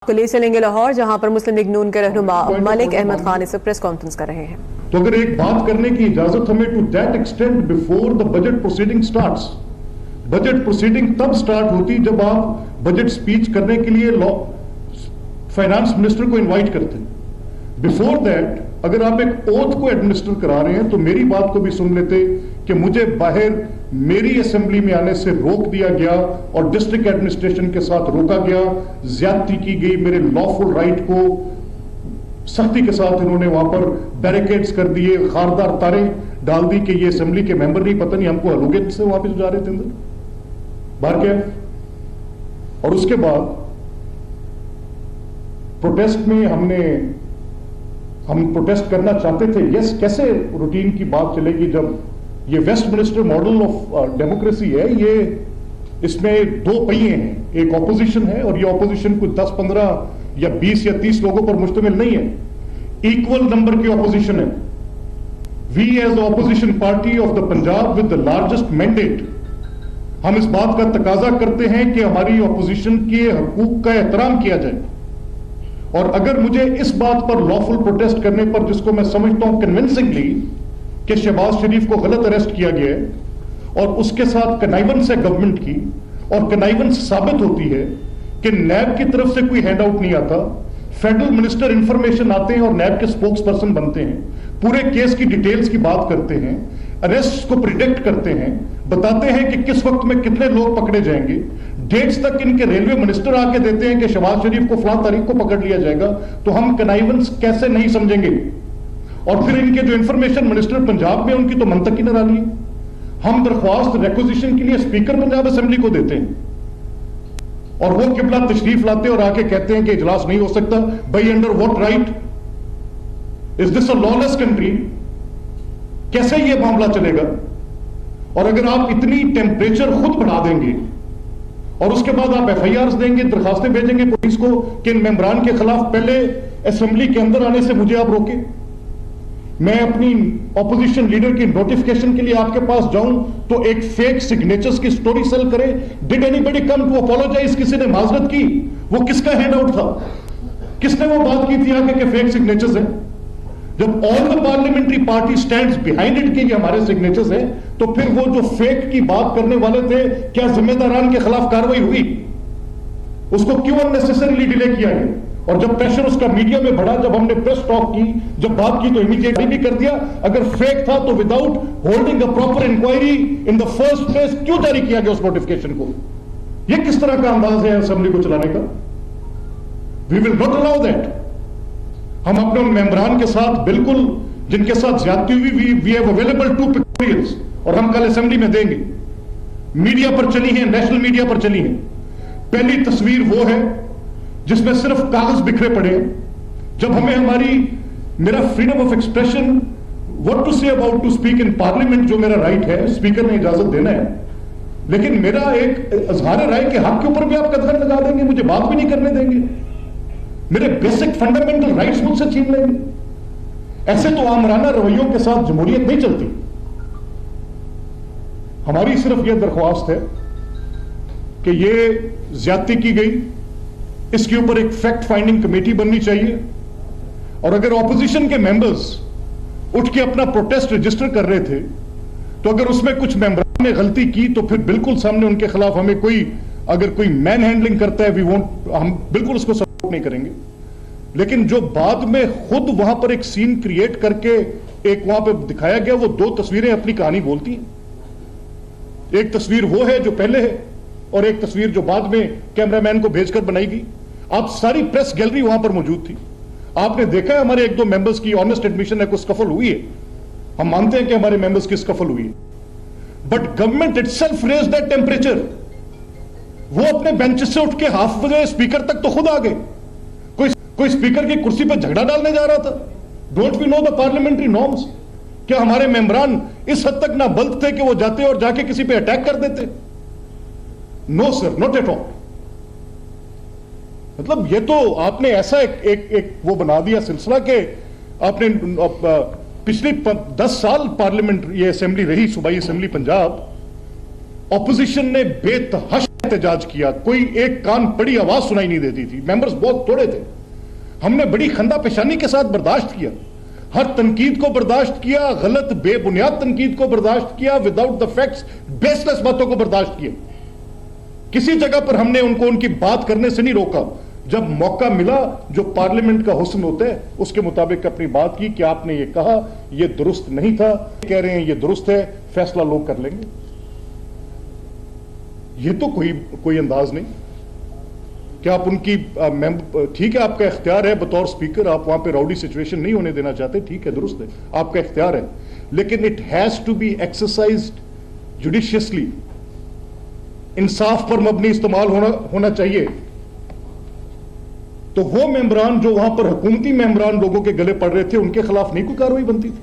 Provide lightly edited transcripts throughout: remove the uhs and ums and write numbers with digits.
को ले चलेंगे लाहौर, जहां पर मुस्लिम लीग नून के रहनुमा मलिक अहमद खान इस प्रेस कॉन्फ्रेंस कर रहे हैं। तो अगर एक बात करने की इजाजत हमें to that extent before the budget proceeding starts, budget proceeding तब स्टार्ट होती जब आप बजट स्पीच करने के लिए फाइनेंस मिनिस्टर को इनवाइट करते हैं। बिफोर दैट अगर आप एक ओथ को एडमिनिस्टर करा रहे हैं तो मेरी बात को भी सुन लेते कि मुझे बाहर मेरी असेंबली में आने से रोक दिया गया और डिस्ट्रिक्ट एडमिनिस्ट्रेशन के साथ रोका गया, ज्यादती की गई, मेरे लॉफुल राइट को सख्ती के साथ इन्होंने वहां पर बैरिकेड्स कर दिए, खारदार तारे डाल दी कि ये असेंबली के मेंबर नहीं, पता नहीं हमको हलोगे से वापस जा रहे थे अंदर बाहर क्या। और उसके बाद प्रोटेस्ट में हम प्रोटेस्ट करना चाहते थे। यस, कैसे रूटीन की बात चलेगी जब ये वेस्टमिनिस्टर मॉडल ऑफ डेमोक्रेसी है, ये इसमें दो पहिए हैं, एक ऑपोजिशन है और ये ऑपोजिशन कुछ 10, 15 या 20 या 30 लोगों पर मुश्तमिल नहीं है, इक्वल नंबर की ऑपोजिशन है। We as opposition party of the Punjab with the largest mandate, हम इस बात का तकाजा करते हैं कि हमारी ऑपोजिशन के हकूक का एहतराम किया जाए। और अगर मुझे इस बात पर लॉफुल प्रोटेस्ट करने पर, जिसको मैं समझता हूं कन्विंसिंगली कि शहबाज शरीफ को गलत अरेस्ट किया गया है और उसके साथ कनाइवेंस है गवर्नमेंट की, और कनाइवेंस साबित होती है कि नैब की तरफ से कोई हैंड आउट नहीं आता, फेडरल मिनिस्टर इंफॉर्मेशन आते हैं और नैब के स्पोक्स पर्सन बनते हैं, पूरे केस की डिटेल्स की बात करते हैं, अरेस्ट को प्रिडिक्ट करते हैं, बताते हैं कि किस वक्त में कितने लोग पकड़े जाएंगे, डेट्स तक इनके रेलवे मिनिस्टर आके देते हैं कि शहबाज शरीफ को फलां तारीख को पकड़ लिया जाएगा, तो हम कनाइवेंस कैसे नहीं समझेंगे। और फिर इनके जो इंफॉर्मेशन मिनिस्टर पंजाब में, उनकी तो मंतक ही निराली है। हम दरख्वास्त रिक्विजिशन के लिए स्पीकर पंजाब असेंबली को देते हैं और वो किबला तशरीफ लाते और आके कहते हैं कि इजलास नहीं हो सकता। By under what right? Is this a lawless country? कैसे ये मामला चलेगा? और अगर आप इतनी टेम्परेचर खुद बढ़ा देंगे और उसके बाद आप एफआईआर देंगे, दरखास्तें भेजेंगे पुलिस को कि इन मेंबरान के खिलाफ पहले असेंबली के अंदर आने से मुझे आप रोके, मैं अपनी ऑपोजिशन लीडर की नोटिफिकेशन के लिए आपके पास जाऊं तो एक फेक सिग्नेचर्स की स्टोरी सेल करे, did anybody come to apologise? किसी ने माजरत की? वो किसका हैंड आउट था? किसने वो बात की थी आगे के फेक सिग्नेचर्स हैं? जब all the parliamentary party stands behind it कि ये हमारे सिग्नेचर्स हैं, तो फिर वो जो फेक की बात करने वाले थे, क्या जिम्मेदारान के खिलाफ कार्रवाई हुई? उसको क्यों अननेसेसरीली डिले किया गया? और जब प्रेशर उसका मीडिया में बढ़ा, जब हमने प्रेस टॉक की, जब बात की, तो इमीडिएटली भी कर दिया। अगर फेक था तो without holding a proper inquiry in the first place क्यों जारी किया गया उस नोटिफिकेशन को? यह किस तरह का अंदाज है असेंबली को चलाने का? We will not allow that. हम अपने उन मेंबरान के साथ, बिल्कुल जिनके साथ ज्यादती हुई, वी हैव अवेलेबल 2 पिक्टोरियल्स और हम कल असेंबली में देंगे। मीडिया पर चली है, नेशनल मीडिया पर चली है। पहली तस्वीर वो है जिसमें सिर्फ कागज बिखरे पड़े हैं। जब हमें मेरा freedom of expression, what to say about to speak in parliament, जो मेरा राइट है, स्पीकर ने इजाजत देना है, लेकिन मेरा एक इजहार राय के हक के ऊपर भी आप कदम लगा देंगे, मुझे बात भी नहीं करने देंगे, मेरे बेसिक फंडामेंटल राइट्स मुझसे छीन लेंगे। ऐसे तो आमराना रवैयों के साथ जमहूरियत नहीं चलती। हमारी सिर्फ यह दरख्वास्त है कि ये ज्यादती की गई, इसके ऊपर एक फैक्ट फाइंडिंग कमेटी बननी चाहिए। और अगर ऑपोजिशन के मेंबर्स उठ के अपना प्रोटेस्ट रजिस्टर कर रहे थे, तो अगर उसमें कुछ मेंबरों ने गलती की तो फिर बिल्कुल सामने उनके खिलाफ हमें अगर कोई मैन हैंडलिंग करता है, हम बिल्कुल उसको सपोर्ट नहीं करेंगे। लेकिन जो बाद में खुद वहां पर एक सीन क्रिएट करके एक वहां पर दिखाया गया, वो 2 तस्वीरें अपनी कहानी बोलती हैं। एक तस्वीर वो है जो पहले है और एक तस्वीर जो बाद में कैमरामैन को भेजकर बनाई गई। आप सारी प्रेस गैलरी वहां पर मौजूद थी, आपने देखा है हमारे 1-2 मेंबर्स की ऑनेस्ट एडमिशन है कुछ स्कफल हुई है, हम मानते हैं कि हमारे मेंबर्स की स्कफल हुई है, but government itself raise that temperature. वो अपने बेंच से उठ के हाफ बजे स्पीकर तक तो खुद आ गए। कोई स्पीकर की कुर्सी पर झगड़ा डालने जा रहा था। Don't we know the parliamentary norms? क्या हमारे मेंबरान इस हद तक ना बल्द थे कि वो जाते और जाके किसी पे अटैक कर देते? No sir, not at all. मतलब ये तो आपने ऐसा एक वो बना दिया सिलसिला के आपने पिछले 10 साल पार्लियामेंट ये असेंबली रही, सूबाई असेंबली पंजाब, ऑपोजिशन ने बेतहश एहतजाज किया, कोई एक कान बड़ी आवाज सुनाई नहीं देती थी, मेंबर्स बहुत थोड़े थे। हमने बड़ी खंदा पेशानी के साथ बर्दाश्त किया, हर तनकीद को बर्दाश्त किया, गलत बेबुनियाद तनकीद को बर्दाश्त किया, विदाउट द फैक्ट्स बेसलेस बातों को बर्दाश्त किया। किसी जगह पर हमने उनको उनकी बात करने से नहीं रोका। जब मौका मिला, जो पार्लियामेंट का हुस्न होता है उसके मुताबिक अपनी बात की कि आपने ये कहा, ये दुरुस्त नहीं था, कह रहे हैं ये दुरुस्त है, फैसला लोग कर लेंगे। ये तो कोई अंदाज नहीं कि आप उनकी ठीक है, आपका इख्तियार है बतौर स्पीकर, आप वहां पे राउडी सिचुएशन नहीं होने देना चाहते, ठीक है, दुरुस्त है, आपका इख्तियार है, लेकिन it has to be exercised judiciously. इंसाफ पर मबनी इस्तेमाल होना चाहिए। तो वो मेंबरान जो वहां पर हुकूमती मेंबरान लोगों के गले पड़ रहे थे, उनके खिलाफ नहीं कोई कार्रवाई बनती थी।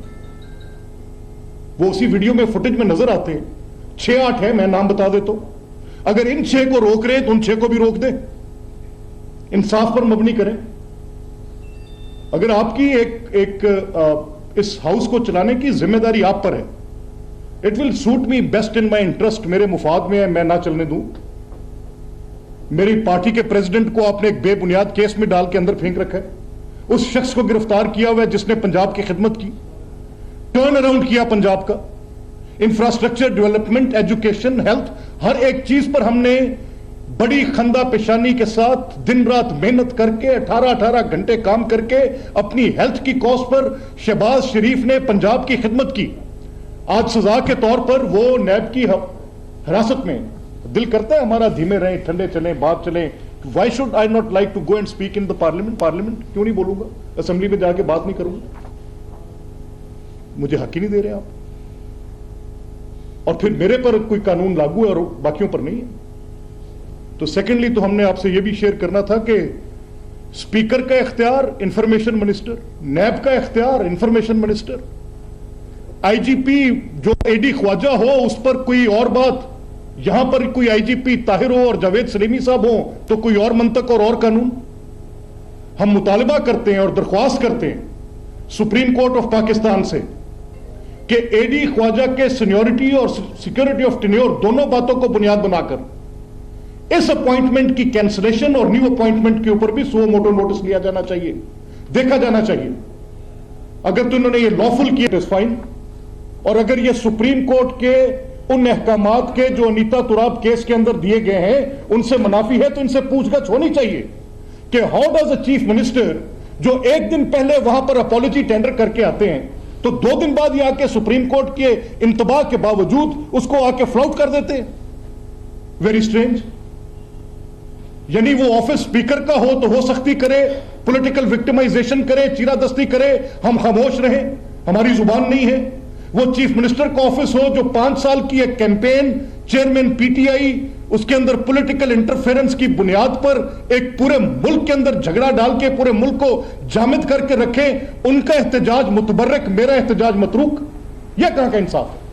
वो उसी वीडियो में फुटेज में नजर आते हैं, 6-8 है, मैं नाम बता देता हूं। अगर इन 6 को रोक रहे तो उन 6 को भी रोक दें, इंसाफ पर मबनी करें। अगर आपकी इस हाउस को चलाने की जिम्मेदारी आप पर है, it will suit me best in my interest, मेरे मुफाद में है, मैं ना चलने दूं। मेरी पार्टी के प्रेसिडेंट को आपने एक बेबुनियाद केस में डाल के अंदर फेंक रखा है, उस शख्स को गिरफ्तार किया हुआ है जिसने पंजाब की खिदमत की, टर्न अराउंड किया पंजाब का, इंफ्रास्ट्रक्चर डेवलपमेंट, एजुकेशन, हेल्थ, हर एक चीज पर हमने बड़ी खंदा पेशानी के साथ दिन रात मेहनत करके 18-18 घंटे काम करके अपनी हेल्थ की कॉज पर शहबाज शरीफ ने पंजाब की खिदमत की। आज सजा के तौर पर वो नैब की हिरासत में। दिल करता है हमारा धीमे रहें, ठंडे चलें, बात चलें। Why should I not like to go and speak in the parliament क्यों नहीं बोलूंगा, असेंबली में जाके बात नहीं करूंगा? मुझे हक ही नहीं दे रहे आप, और फिर मेरे पर कोई कानून लागू है और बाकियों पर नहीं है। तो सेकेंडली तो हमने आपसे यह भी शेयर करना था कि स्पीकर का इख्तियार इंफॉर्मेशन मिनिस्टर, नैब का इख्तियार इंफॉर्मेशन मिनिस्टर, आईजीपी जो एडी ख्वाजा हो उस पर कोई और बात, यहां पर कोई आईजीपी ताहिर हो और जावेद सलीमी साहब हो तो कोई और मंतक और कानून। हम मुतालबा करते हैं और दरख्वास्त करते हैं सुप्रीम कोर्ट ऑफ पाकिस्तान से कि एडी ख्वाजा के सीनियोरिटी और सिक्योरिटी ऑफ टेन्योर दोनों बातों को बुनियाद बनाकर इस अपॉइंटमेंट की कैंसलेशन और न्यू अपॉइंटमेंट के ऊपर भी सो मोटो नोटिस लिया जाना चाहिए, देखा जाना चाहिए। अगर तो उन्होंने ये लॉफुल किया फाइन, और अगर ये सुप्रीम कोर्ट के उन अहकामात के जो अनीता तुराब केस के अंदर दिए गए हैं उनसे मुनाफी है तो इनसे पूछगछ होनी चाहिए कि how does a chief minister जो एक दिन पहले वहां पर अपॉलॉजी टेंडर करके आते हैं तो 2 दिन बाद ये आके सुप्रीम कोर्ट के इंतबाह के बावजूद उसको आके फ्लाउट कर देते हैं। Very strange. यानी वो ऑफिस स्पीकर का हो तो हो सख्ती करे, पॉलिटिकल विक्टिमाइजेशन करे, चीरादस्ती करे, हम खामोश रहें, हमारी जुबान नहीं है। वो चीफ मिनिस्टर का ऑफिस हो जो 5 साल की एक कैंपेन, चेयरमैन पीटीआई, उसके अंदर पॉलिटिकल इंटरफेरेंस की बुनियाद पर एक पूरे मुल्क के अंदर झगड़ा डाल के पूरे मुल्क को जामिद करके रखे, उनका एहतजाज मुतबर्रक, मेरा एहतजाज मतरूक, यह कहां का इंसाफ है?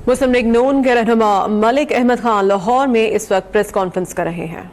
मुस्लिम लीग नून के रहनुमा मलिक अहमद खान लाहौर में इस वक्त प्रेस कॉन्फ्रेंस कर रहे हैं।